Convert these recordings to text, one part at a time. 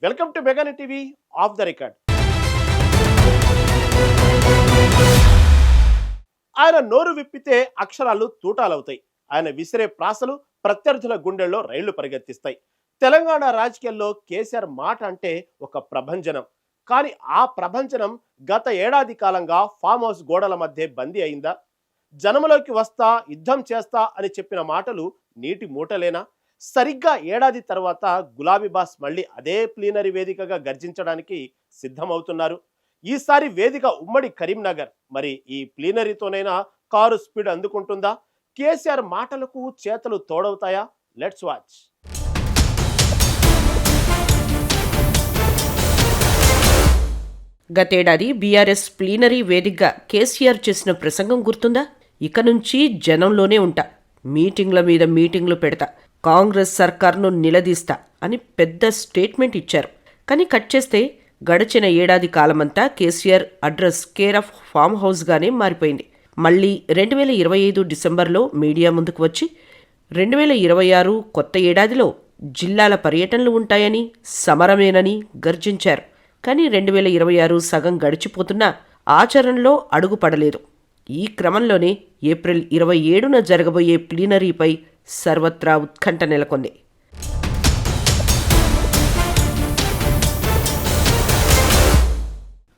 Welcome to మెగాని TV off the record. ఆయన నోరు విప్పితే అక్షరాలు తూటాలవుతాయి. ఆయన విసిరే ప్రాసలు ప్రత్యర్థుల గుండెల్లో రైళ్లు పరిగెత్తిస్తాయి. తెలంగాణ రాజకీయాల్లో కేసీఆర్ మాట అంటే ఒక ప్రభంజనం. కానీ ఆ ప్రభంజనం గత ఏడాది కాలంగా ఫామ్ హౌస్ గోడల మధ్య బందీ అయిందా? జనంలోకి వస్తా, యుద్ధం చేస్తా అని చెప్పిన మాటలు నీటి మూటలేనా? సరిగ్గా ఏడాది తర్వాత గులాబీ బాస్ మళ్ళీ అదే ప్లీనరీ వేదికగా గర్జించడానికి సిద్ధమవుతున్నారు. ఈసారి వేదిక ఉమ్మడి కరీంనగర్. మరి ఈ ప్లీనరీతోనైనా కారు స్పీడ్ అందుకుంటుందా? కేసీఆర్ మాటలకు చేతలు తోడవుతాయా? Let's watch. గతేడాది బీఆర్ఎస్ ప్లీనరీ వేదికగా కేసీఆర్ చేసిన ప్రసంగం గుర్తుందా? ఇక నుంచి జనంలోనే ఉంటా, మీటింగ్ల మీద మీటింగ్లు పెడతా, కాంగ్రెస్ సర్కార్ను నిలదీస్తా అని పెద్ద స్టేట్మెంట్ ఇచ్చారు. కానీ కట్ చేస్తే గడిచిన ఏడాది కాలమంతా KCR address care of farm హౌస్గానే మారిపోయింది. మళ్ళీ 2025 డిసెంబర్లో మీడియా ముందుకు వచ్చి 2026 కొత్త ఏడాదిలో జిల్లాల పర్యటనలు ఉంటాయని, సమరమేనని గర్జించారు. కానీ 2026 సగం గడిచిపోతున్నా ఆచరణలో అడుగుపడలేదు. ఈ క్రమంలోనే ఏప్రిల్ 27న జరగబోయే ప్లీనరీపై సర్వత్రా ఉత్కంఠ నెలకొంది.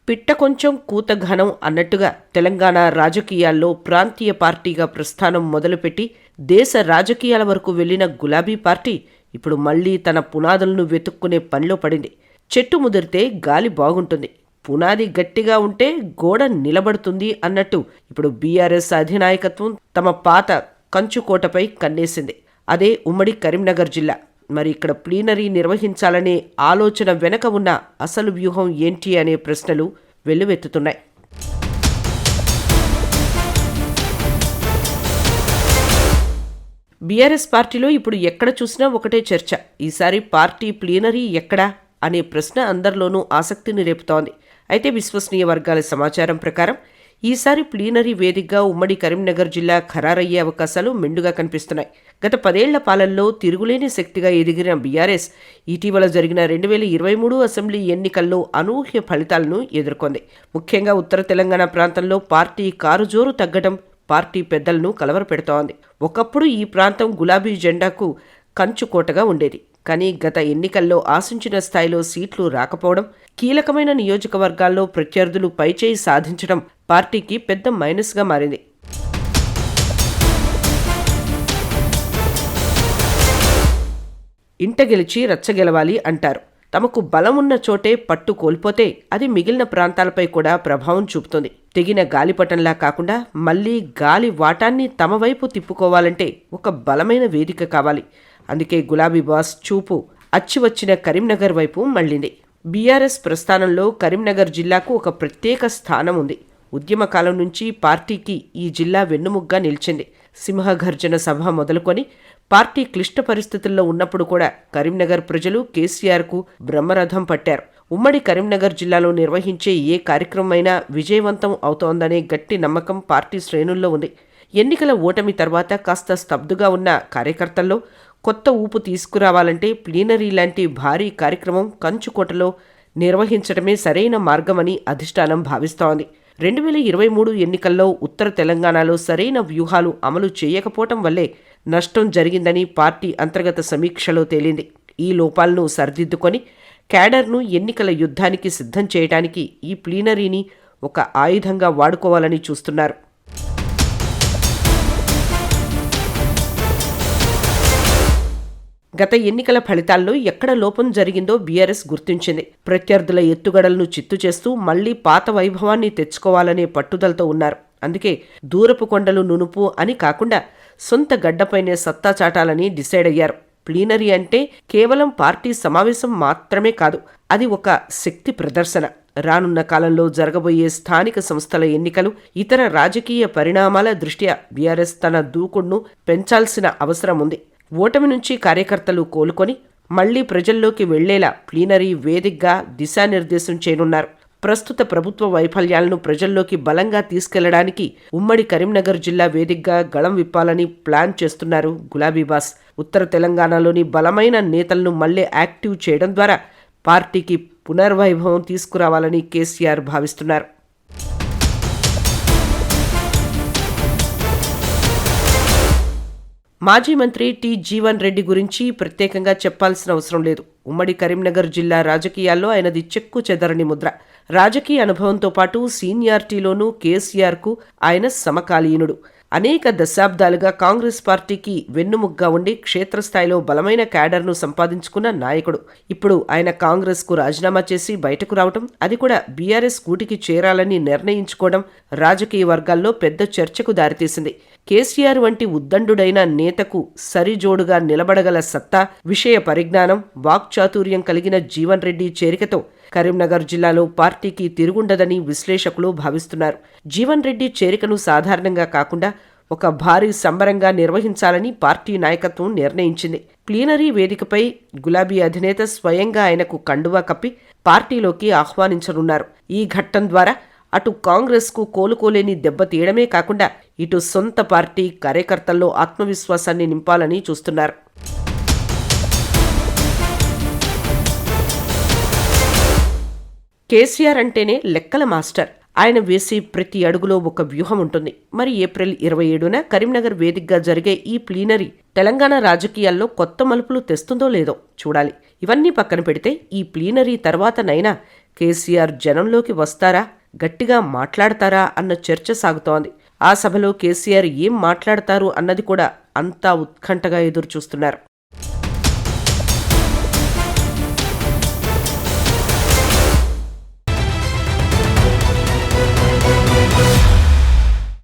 పిట్ట కొంచెం కూత ఘనం అన్నట్టుగా తెలంగాణ రాజకీయాల్లో ప్రాంతీయ పార్టీగా ప్రస్థానం మొదలుపెట్టి దేశ రాజకీయాల వరకు వెళ్లిన గులాబీ పార్టీ ఇప్పుడు మళ్లీ తన పునాదులను వెతుక్కునే పనిలో పడింది. చెట్టు ముదిరితే గాలి బాగుంటుంది, పునాది గట్టిగా ఉంటే గోడ నిలబడుతుంది అన్నట్టు ఇప్పుడు బీఆర్ఎస్ అధినాయకత్వం తమ పాత కంచుకోటపై కన్నేసింది. అదే ఉమ్మడి కరీంనగర్ జిల్లా. మరి ఇక్కడ ప్లీనరీ నిర్వహించాలనే ఆలోచన వెనక ఉన్న అసలు వ్యూహం ఏంటి అనే ప్రశ్నలు వెల్లువెత్తుతున్నాయి. బీఆర్ఎస్ పార్టీలో ఇప్పుడు ఎక్కడ చూసినా ఒకటే చర్చ. ఈసారి పార్టీ ప్లీనరీ ఎక్కడా అనే ప్రశ్న అందరిలోనూ ఆసక్తిని రేపుతోంది. అయితే విశ్వసనీయ వర్గాల సమాచారం ప్రకారం ఈసారి ప్లీనరీ వేదికగా ఉమ్మడి కరీంనగర్ జిల్లా ఖరారయ్యే అవకాశాలు మెండుగా కనిపిస్తున్నాయి. గత 10 ఏళ్ల పాలనలో తిరుగులేని శక్తిగా ఎదిగిన బీఆర్ఎస్ ఇటీవల జరిగిన 2023 అసెంబ్లీ ఎన్నికల్లో అనూహ్య ఫలితాలను ఎదుర్కొంది. ముఖ్యంగా ఉత్తర తెలంగాణ ప్రాంతంలో పార్టీ కారుజోరు తగ్గడం పార్టీ పెద్దలను కలవరపెడుతోంది. ఒకప్పుడు ఈ ప్రాంతం గులాబీ జెండాకు కంచుకోటగా ఉండేది. కానీ గత ఎన్నికల్లో ఆశించిన స్థాయిలో సీట్లు రాకపోవడం, కీలకమైన నియోజకవర్గాల్లో ప్రత్యర్థులు పైచేయి సాధించడం పార్టీకి పెద్ద మైనస్గా మారింది. ఇంట గెలిచి రచ్చగెలవాలి అంటారు. తమకు బలమున్న చోటే పట్టు కోల్పోతే అది మిగిలిన ప్రాంతాలపై కూడా ప్రభావం చూపుతుంది. తెగిన గాలిపటంలా కాకుండా మళ్లీ గాలి వాటాన్ని తమ వైపు తిప్పుకోవాలంటే ఒక బలమైన వేదిక కావాలి. అందుకే గులాబీ బాస్ చూపు అచ్చివచ్చిన కరీంనగర్ వైపు మళ్లింది. బీఆర్ఎస్ ప్రస్థానంలో కరీంనగర్ జిల్లాకు ఒక ప్రత్యేక స్థానం ఉంది. ఉద్యమకాలం నుంచి పార్టీకి ఈ జిల్లా వెన్నుముగ్గా నిలిచింది. సింహగర్జన సభ మొదలుకొని పార్టీ క్లిష్ట పరిస్థితుల్లో ఉన్నప్పుడు కూడా కరీంనగర్ ప్రజలు కేసీఆర్కు బ్రహ్మరథం పట్టారు. ఉమ్మడి కరీంనగర్ జిల్లాలో నిర్వహించే ఏ కార్యక్రమమైనా విజయవంతం అవుతోందనే గట్టి నమ్మకం పార్టీ శ్రేణుల్లో ఉంది. ఎన్నికల ఓటమి తర్వాత కాస్త స్తబ్దుగా ఉన్న కార్యకర్తల్లో కొత్త ఊపు తీసుకురావాలంటే ప్లీనరీ లాంటి భారీ కార్యక్రమం కంచుకోటలో నిర్వహించడమే సరైన మార్గమని అధిష్టానం భావిస్తోంది. 2023 ఎన్నికల్లో ఉత్తర తెలంగాణలో సరైన వ్యూహాలు అమలు చేయకపోవటం వల్లే నష్టం జరిగిందని పార్టీ అంతర్గత సమీక్షలో తేలింది. ఈ లోపాలను సరిదిద్దుకొని క్యాడర్ను ఎన్నికల యుద్ధానికి సిద్ధం చేయడానికి ఈ ప్లీనరీని ఒక ఆయుధంగా వాడుకోవాలని చూస్తున్నారు. గత ఎన్నికల ఫలితాల్లో ఎక్కడ లోపం జరిగిందో బీఆర్ఎస్ గుర్తించింది. ప్రత్యర్థుల ఎత్తుగడలను చిత్తు చేస్తూ మళ్లీ పాత వైభవాన్ని తెచ్చుకోవాలనే పట్టుదలతో ఉన్నారు. అందుకే దూరపు కొండలు నునుపు అని కాకుండా సొంత గడ్డపైనే సత్తా చాటాలని డిసైడ్ అయ్యారు. ప్లీనరీ అంటే కేవలం పార్టీ సమావేశం మాత్రమే కాదు, అది ఒక శక్తి ప్రదర్శన. రానున్న కాలంలో జరగబోయే స్థానిక సంస్థల ఎన్నికలు, ఇతర రాజకీయ పరిణామాల దృష్ట్యా బీఆర్ఎస్ తన దూకుడును పెంచాల్సిన అవసరం ఉంది. ఓటమి నుంచి కార్యకర్తలు కోలుకొని మళ్లీ ప్రజల్లోకి వెళ్లేలా ప్లీనరీ వేదికగా దిశానిర్దేశం చేయనున్నారు. ప్రస్తుత ప్రభుత్వ వైఫల్యాలను ప్రజల్లోకి బలంగా తీసుకెళ్లడానికి ఉమ్మడి కరీంనగర్ జిల్లా వేదికగా గళం విప్పాలని ప్లాన్ చేస్తున్నారు గులాబీ బాస్. ఉత్తర తెలంగాణలోని బలమైన నేతలను మళ్లీ యాక్టివ్ చేయడం ద్వారా పార్టీకి పునర్వైభవం తీసుకురావాలని కేసీఆర్ భావిస్తున్నారు. మాజీ మంత్రి టి జీవన్ రెడ్డి గురించి ప్రత్యేకంగా చెప్పాల్సిన అవసరం లేదు. ఉమ్మడి కరీంనగర్ జిల్లా రాజకీయాల్లో ఆయనది చెక్కు చెదరని ముద్ర. రాజకీయ అనుభవంతో పాటు సీనియారిటీలోనూ కేసీఆర్కు ఆయన సమకాలీనుడు. అనేక దశాబ్దాలుగా కాంగ్రెస్ పార్టీకి వెన్నుముగ్గా ఉండి క్షేత్రస్థాయిలో బలమైన క్యాడర్ను సంపాదించుకున్న నాయకుడు. ఇప్పుడు ఆయన కాంగ్రెస్కు రాజీనామా చేసి బయటకు రావటం, అది కూడా బీఆర్ఎస్ కూటికి చేరాలని నిర్ణయించుకోవడం రాజకీయ వర్గాల్లో పెద్ద చర్చకు దారితీసింది. కేసీఆర్ వంటి ఉద్దండుడైన నేతకు సరిజోడుగా నిలబడగల సత్తా, విషయ పరిజ్ఞానం, వాక్చాతుర్యం కలిగిన జీవన్ రెడ్డి చేరికతో కరీంనగర్ జిల్లాలో పార్టీకి తిరుగుండదని విశ్లేషకులు భావిస్తున్నారు. జీవన్ రెడ్డి చేరికను సాధారణంగా కాకుండా ఒక భారీ సంబరంగా నిర్వహించాలని పార్టీ నాయకత్వం నిర్ణయించింది. ప్లీనరీ వేదికపై గులాబీ అధినేత స్వయంగా ఆయనకు కండువా కప్పి పార్టీలోకి ఆహ్వానించనున్నారు. ఈ ఘట్టం ద్వారా అటు కాంగ్రెస్కు కోలుకోలేని దెబ్బతీయడమే కాకుండా ఇటు సొంత పార్టీ కార్యకర్తల్లో ఆత్మవిశ్వాసాన్ని నింపాలని చూస్తున్నారు. కేసీఆర్ అంటేనే లెక్కల మాస్టర్. ఆయన వేసే ప్రతి అడుగులో ఒక వ్యూహం ఉంటుంది. మరి ఏప్రిల్ 27న కరీంనగర్ వేదికగా జరిగే ఈ ప్లీనరీ తెలంగాణ రాజకీయాల్లో కొత్త మలుపులు తెస్తుందో లేదో చూడాలి. ఇవన్నీ పక్కన పెడితే ఈ ప్లీనరీ తర్వాతనైనా కేసీఆర్ జనంలోకి వస్తారా, గట్టిగా మాట్లాడతారా అన్న చర్చ సాగుతోంది. ఆ సభలో కేసీఆర్ ఏం మాట్లాడతారు అన్నది కూడా అంతా ఉత్కంఠగా ఎదురుచూస్తున్నారు.